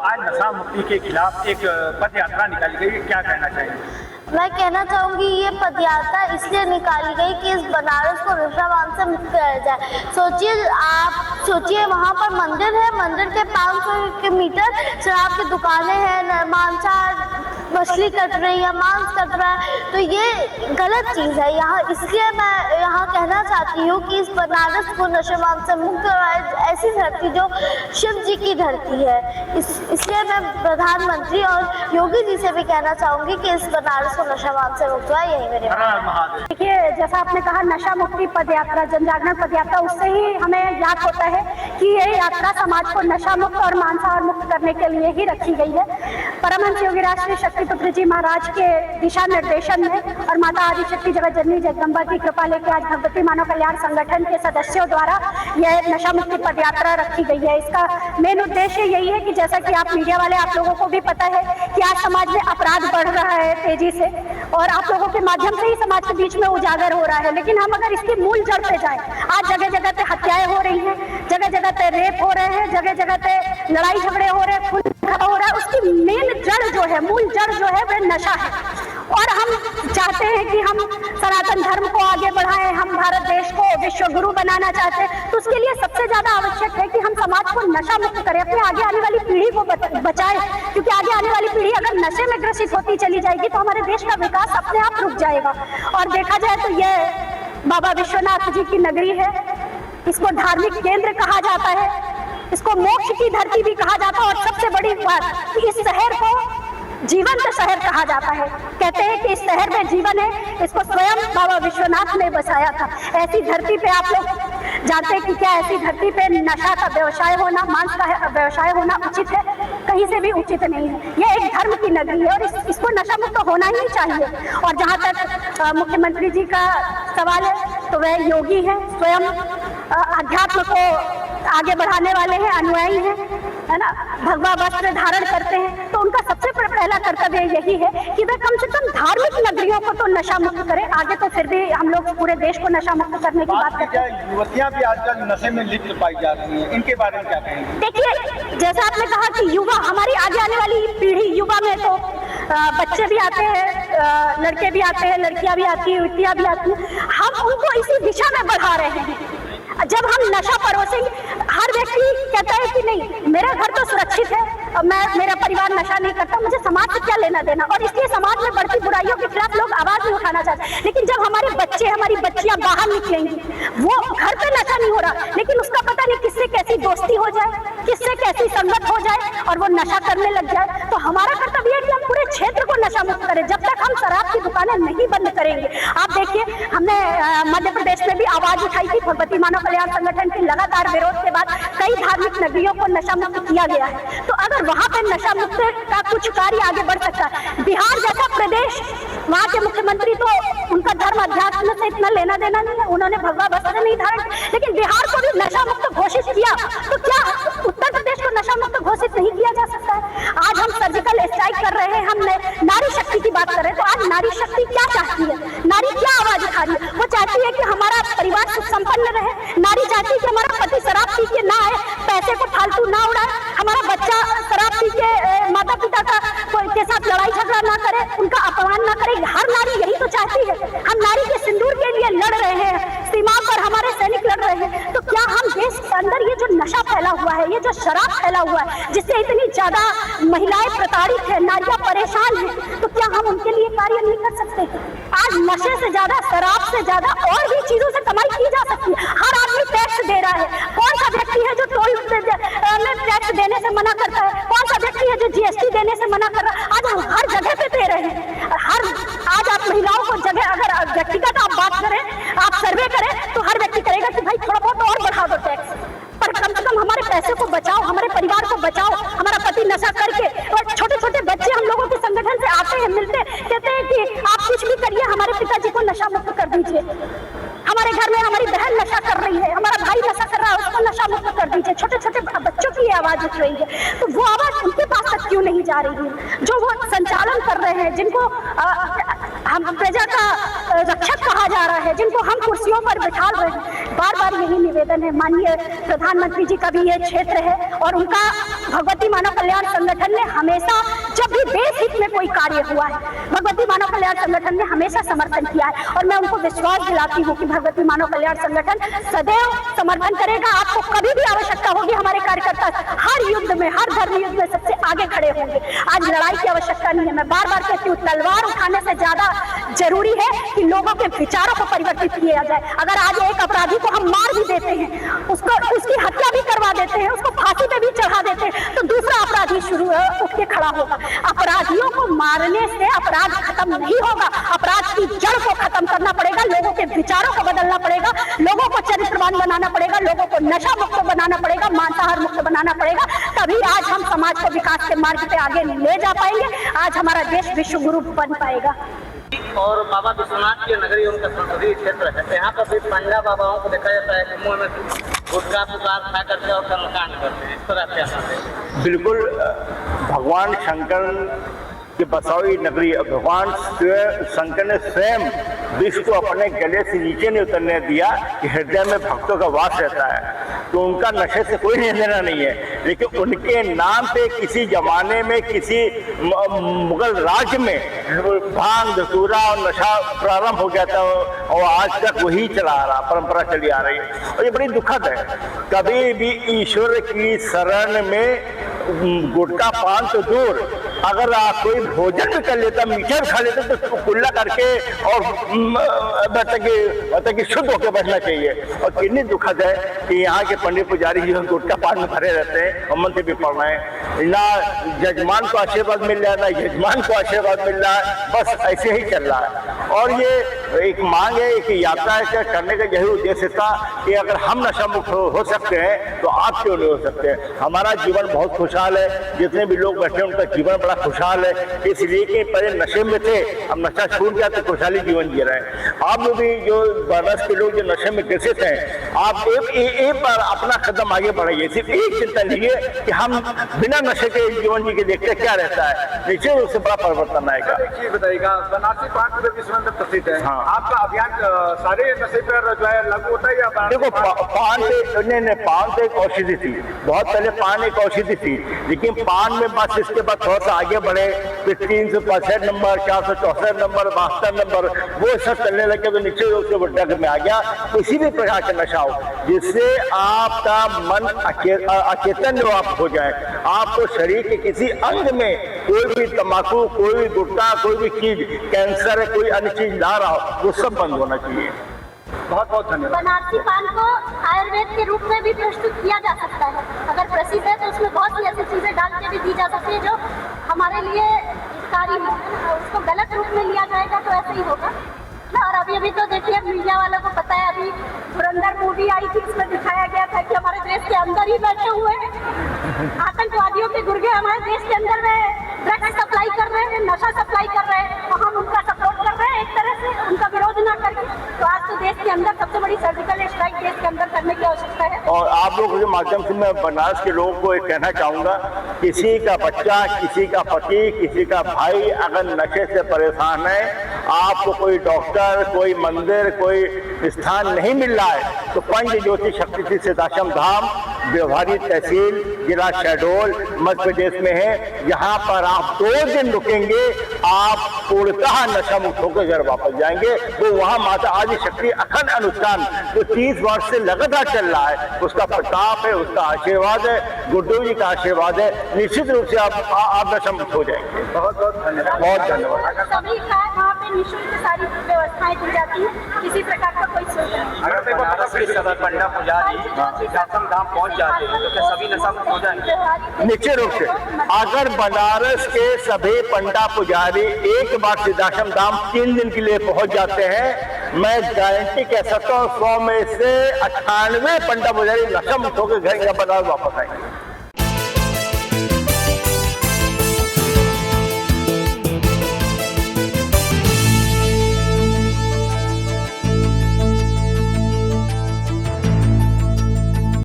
आज नशा मुक्ति के खिलाफ एक पद यात्रा निकाली गई, क्या कहना चाहेंगे? मैं कहना चाहूँगी ये पदयात्रा इसलिए निकाली गई कि इस बनारस को नशाबान से मुक्त कराया जाए। सोचिए वहाँ पर मंदिर है, मंदिर के 500 मीटर शराब की दुकानें हैं, मांसाहार मछली कट रही है, मांस कट रहा है, तो ये गलत चीज़ है यहाँ। इसलिए मैं यहाँ कहना चाहती हूँ कि इस बनारस को नशाबान से मुक्त कराए, ऐसी धरती जो शिव जी की धरती है। इसलिए मैं प्रधानमंत्री और योगी जी से भी कहना चाहूँगी कि इस बनारस को नशाबान से मुक्त हुआ। यही मेरे देखिए, जैसा आपने कहा नशा मुक्ति पद यात्रा, जन जागरण पद यात्रा, उससे ही हमें याद होता है कि ये यात्रा समाज को नशा मुक्त और मांसाहार मुक्त करने के लिए ही रखी गई है। परमहंस योगी राष्ट्रीय शक्तिपुत्र जी महाराज के दिशा निर्देशन में और माता आदिशक्ति जगत जननी जगदम्बा की कृपा लेकर आज भगवती मानव कल्याण संगठन के सदस्यों द्वारा यह नशा मुक्ति पद यात्रा रखी गई है। इसका मेन उद्देश्य यही है कि जैसा कि आप मीडिया वाले, आप लोगों को भी पता है कि आज समाज में अपराध बढ़ रहा है तेजी से, और आप लोगों के माध्यम से ही समाज के बीच में उजागर हो रहा है। लेकिन हम अगर इसकी मूल जड़ पे जाएं, आज जगह जगह पे हत्याएं हो रही हैं, जगह जगह पे रेप हो रहे हैं, जगह जगह पे लड़ाई झगड़े हो रहे हैं, खून हो रहा है, उसकी मेन जड़ जो है, मूल जड़ जो है वह नशा है। और हम चाहते हैं कि हम सनातन धर्म को आगे बढ़ाएं, हम भारत देश को विश्व गुरु बनाना चाहते हैं, तो उसके लिए सबसे ज्यादा आवश्यक है कि हम समाज को नशा मुक्त करें, अपने आगे आने वाली पीढ़ी को बचाएं। क्योंकि आगे आने वाली पीढ़ी अगर नशे में ग्रसित होती चली जाएगी तो हमारे देश का विकास अपने आप रुक जाएगा। और देखा जाए तो यह बाबा विश्वनाथ जी की नगरी है, इसको धार्मिक केंद्र कहा जाता है, इसको मोक्ष की धरती भी कहा जाता है, और सबसे बड़ी बात कि इस शहर को जीवंत शहर कहा जाता है। कहते हैं कि इस शहर में जीवन है, इसको स्वयं बाबा विश्वनाथ ने बसाया था। ऐसी धरती पे आप लोग जानते हैं कि क्या ऐसी धरती पे नशा का व्यवसाय होना, मांस का व्यवसाय होना उचित है? कहीं से भी उचित नहीं है। ये एक धर्म की नगरी है और इसको नशा मुक्त होना ही चाहिए। और जहाँ तक मुख्यमंत्री जी का सवाल है तो वह योगी है, स्वयं अध्यात्म को आगे बढ़ाने वाले हैं, अनुयायी हैं, है ना, भगवा वस्त्र धारण करते हैं। तो उनका सबसे पहला कर्तव्य यही है कि वे कम से कम धार्मिक नगरियों को तो नशा मुक्त करें। आगे तो फिर भी हम लोग पूरे देश को नशा मुक्त करने की बात करते हैं। युवतियां भी आजकल नशे में लिप्त पाई जाती हैं, इनके बारे में क्या कहेंगे? देखिए, जैसा आपने कहा कि युवा, हमारी आगे आने वाली पीढ़ी, युवा में तो बच्चे भी आते हैं, लड़के भी आते हैं, लड़कियां भी आती हैं, युवतियां भी आती हैं। हम उनको इसी दिशा में बढ़ा रहे हैं। जब हम नशा परोसेंगे, हर व्यक्ति कहता है कि नहीं मेरा घर तो सुरक्षित है, मेरा परिवार नशा नहीं करता, मुझे समाज से क्या लेना देना, और इसलिए समाज में बढ़ती बुराइयों के खिलाफ लोग आवाज नहीं उठाना चाहते। लेकिन जब हमारे बच्चे, हमारी बच्चियां बाहर निकलेंगी, वो घर पे नशा नहीं हो रहा, लेकिन उसका पता नहीं किससे कैसी दोस्ती हो जाए, किससे कैसी संगत हो जाए और वो नशा करने लग जाए। तो हमारा कर्तव्य है कि हम पूरे क्षेत्र को नशा मुक्त करें। जब तक हम शराब की दुकानें नहीं बंद करेंगे, आप देखिए हमने मध्य प्रदेश में भी आवाज उठाई थी, भगवती मानव कल्याण संगठन के लगातार विरोध के बाद कई धार्मिक नगरियों को नशा मुक्त किया गया है। तो अगर वहां पर नशा मुक्त का कुछ कार्य आगे बढ़ सकता है, बिहार जैसा प्रदेश, वहां के मुख्यमंत्री तो उनका धर्म अध्यात्म से इतना लेना देना नहीं है, उन्होंने भगवा वस्त्र नहीं धारण, लेकिन बिहार को भी नशा मुक्त घोषित किया। तो क्या उत्तर प्रदेश को नशा मुक्त घोषित नहीं किया जा सकता है? आज हम सर्जिकल स्ट्राइक कर रहे हैं, हम नारी शक्ति की बात कर रहे हैं, तो आज नारी शक्ति क्या चाहती है? नारी क्या आवाज उठा रही है? वो चाहती है कि हमारा परिवार सुख संपन्न रहे, नारी चाहती है कि हमारा पति शराब पी के ना आए, पैसे को फालतू ना उड़ाए, हमारा बच्चा शराब पी के माता पिता के साथ लड़ाई झगड़ा ना करे, उनका अपमान ना करे। हर नारी यही तो चाहती है। हम नारी के सिंदूर के लिए लड़ रहे हैं, सीमा पर हमारे सैनिक लड़ रहे हैं। तो क्या हम देश के अंदर ये जो नशा फैला हुआ है, ये जो शराब फैला हुआ है, जिससे इतनी ज्यादा महिलाएं प्रताड़ित है, नारियां परेशान हैं, तो क्या हम उनके लिए कार्य नहीं कर सकते? आज नशे से ज्यादा, शराब से ज्यादा और भी चीजों से कमाई की जा सकती है। हर आदमी टैक्स दे रहा है। कौन सा व्यक्ति है जो टोल में टैक्स देने से मना करता है? कौन सा व्यक्ति है जो जीएसटी देने से मना कर रहा है? आज हम हर जगह पे दे रहे हैं। आज आप महिलाओं को जगह, अगर व्यक्तिगत आप बात करें, आप सर्वे करें, तो हर व्यक्ति करेगा कि भाई थोड़ा बहुत और बढ़ा दो टैक्स, पर कम से कम हमारे पैसे को बचाओ, हमारे परिवार को बचाओ। हमारा पति नशा करके, और छोटे छोटे बच्चे हम लोगों के संगठन से आते हैं, मिलते, कहते हैं कि आप कुछ भी करिए, हमारे पिताजी को नशा मुक्त कर दीजिए। हमारे घर में हमारी बहन नशा कर रही है, हमारा भाई नशा कर रहा है, उसको नशा मुक्त कर दीजिए। छोटे छोटे बच्चों की आवाज उठ रही है, तो वो आवाज उनके पास तक क्यों नहीं जा रही है? जो वो संचालन कर रहे हैं, जिनको हम प्रजा का रक्षक कहा जा रहा है, जिनको हम कुर्सियों पर बिठा रहे हैं। बार बार यही निवेदन है, माननीय प्रधानमंत्री जी का भी ये क्षेत्र है और उनका भगवती मानव कल्याण संगठन ने हमेशा, जब भी देश हित में कोई कार्य हुआ है, भगवती मानव कल्याण संगठन ने हमेशा समर्थन किया है और मैं उनको विश्वास दिलाती हूँ कि भगवती मानव कल्याण संगठन सदैव समर्थन करेगा। आपको कभी भी आवश्यकता होगी, हमारे कार्यकर्ता हर युद्ध में, हर धर्म युद्ध में सबसे आगे खड़े होंगे। आज लड़ाई की आवश्यकता नहीं है। मैं बार बार कहती हूँ, तलवार उठाने से ज्यादा जरूरी है कि लोगों के विचारों को परिवर्तित किया जाए। अगर आज एक अपराधी को हम मार भी देते हैं, उसकी हत्या भी करवा देते हैं, उसको फांसी पे भी चढ़ा देते हैं, तो दूसरा अपराधी शुरू उठ के खड़ा होगा। अपराधियों को मारने से अपराध खत्म नहीं होगा। अपराध की जड़ को खत्म करना पड़ेगा, लोगों के विचारों को बदलना पड़ेगा, लोगों को चरित्रवान बनाना पड़ेगा, लोगों को नशा मुक्त बनाना पड़ेगा, मांसाहार मुक्त बनाना पड़ेगा। तभी आज हम समाज को विकास के मार्ग पे आगे ले जा पाएंगे। आज हमारा देश विश्व गुरु बन पाएगा। और बाबा विश्वनाथ की नगरी उनका संसदीय क्षेत्र है। यहाँ पर भी पंडा बाबाओं को देखा जाता है कि मुंह में गुटखा पुकार खा करके और कर्मकांड करते हैं। इस तरह से बिल्कुल भगवान शंकर की बसाई नगरी, भगवान शंकर ने स्वयं विश्व को अपने गले से नीचे नहीं उतरने दिया कि हृदय में भक्तों का वास रहता है। तो उनका नशे से कोई लेना नहीं है, लेकिन उनके नाम पे किसी जमाने में, किसी मुगल राज्य में भांग धतूरा और नशा प्रारंभ हो गया था और आज तक वही चला आ रहा, परंपरा चली आ रही है और ये बड़ी दुखद है। कभी भी ईश्वर की शरण में गुटखा पान तो दूर, अगर आप कोई भोजन भी कर लेता, मीठा खा लेता, तो कुल्ला करके और मतलब कि शुद्ध होकर बैठना चाहिए। और कितनी दुखद है कि यहाँ के पंडित पुजारी जी गुटखा पान में भरे रहते हैं और मंत्र भी पढ़ रहे हैं। ना जजमान को आशीर्वाद मिल रहा है, ना यजमान को आशीर्वाद मिल रहा है, बस ऐसे ही चल रहा है। और ये एक मांग है, एक यात्रा करने का यही उद्देश्य था कि अगर हम नशा मुक्त हो सकते हैं तो आप क्यों नहीं हो सकते। हमारा जीवन बहुत खुशहाल है, जितने भी लोग बैठे हैं उनका जीवन बड़ा खुशहाल है, इसलिए कि पहले नशे में थे, अब नशा छूट गया तो खुशहाली जीवन जी रहे हैं। आप लोग भी जो बनारस के लोग जो नशे में ग्रसित हैं, आप एक बार अपना कदम आगे बढ़ाइए। सिर्फ एक चिंता लीजिए कि हम बिना नशे के जीवन जी के देखते क्या रहता है, निश्चित रूप से बड़ा परिवर्तन आएगा। एक चीज बताइएगा, बनारसी पान पूरे विश्व में प्रसिद्ध है। हाँ। आपका अभियान सारे नशे पर जो है लागू होता है या देखो पान से पान तो एक औषधि थी, बहुत पहले पान एक औषधि थी, लेकिन पान में बस इसके बाद थोड़ा सा आगे बढ़े, फिर 365 नंबर, 464 नंबर, 72 नंबर, वो सब चलने लगे तो निश्चित रूप से वो ड्रग में आ गया। किसी भी प्रकार का नशा हो जिससे आपका मन अचेतन हो जाए, आपको शरीर के किसी अंग में कोई भी तंबाकू, कोई भी गुटखा, कोई भी चीज, कैंसर है, कोई अन्य चीज ला रहा हो, वो सब बंद होना चाहिए। बहुत बहुत धन्यवाद। बनारसी पान को आयुर्वेद के रूप में भी प्रस्तुत किया जा सकता है। अगर प्रसिद्ध है तो उसमें बहुत सी ऐसी चीजें डाल के भी दी जा सकती है जो हमारे लिए हितकारी हो। उसको गलत रूप में लिया जाएगा तो ऐसे ही होगा ना। और अभी तो देखिए, मीडिया वालों को पता है, अभी धुरंधर मूवी आई थी, इसमें दिखाया गया था कि हमारे देश के अंदर ही बैठे हुए आतंकवादियों के गुर्गे हमारे देश के अंदर में ड्रग्स सप्लाई कर रहे हैं, नशा सप्लाई कर रहे हैं, और हम उनका सपोर्ट कर रहे हैं एक तरह से, उनका विरोध ना करके। तो आज तो देश के अंदर सबसे बड़ी सर्जिकल स्ट्राइक देश के अंदर करने की आवश्यकता है। और आप लोगों के माध्यम से मैं बनारस के लोगों को एक कहना चाहूँगा, किसी का बच्चा, किसी का पति, किसी का भाई अगर नशे से परेशान है, आपको कोई डॉक्टर, कोई मंदिर, कोई स्थान नहीं मिल रहा है, तो पंच ज्योति शक्तिपीठ सिद्धाश्रम धाम, व्यवहारी तहसील, जिला शहडोल, मध्य प्रदेश में है। यहाँ पर आप 2 दिन रुकेंगे, आप पूर्णतः नशा मुक्त होकर घर वापस जाएंगे। तो वहाँ माता आदि शक्ति अखंड अनुष्ठान जो 30 वर्ष से लगातार चल रहा है, उसका प्रताप है, उसका आशीर्वाद है, गुड्डू जी का आशीर्वाद है, निश्चित रूप से आप नशा मुक्त हो जाएंगे। बहुत बहुत धन्यवाद। बहुत धन्यवाद। सभी का वहाँ पे निःशुल्क सारी व्यवस्थाएं दी जाती है, किसी प्रकार का कोई शुल्क नहीं। अगर बनारस के सदर पंडा पुजारी सिद्धाश्रम धाम पहुँच जाते हैं तो क्या सभी नशा मुक्त हो जाएंगे? निश्चित रूप से अगर बनारस के सभी पंडा पुजारी एक बार सिद्धाश्रम धाम 3 दिन के लिए पहुंच जाते हैं, मैं गारंटी कह सकता हूँ 100 में से 98 पंडा पुजारी नशा मुक्त होकर घर बनारस वापस आएंगे।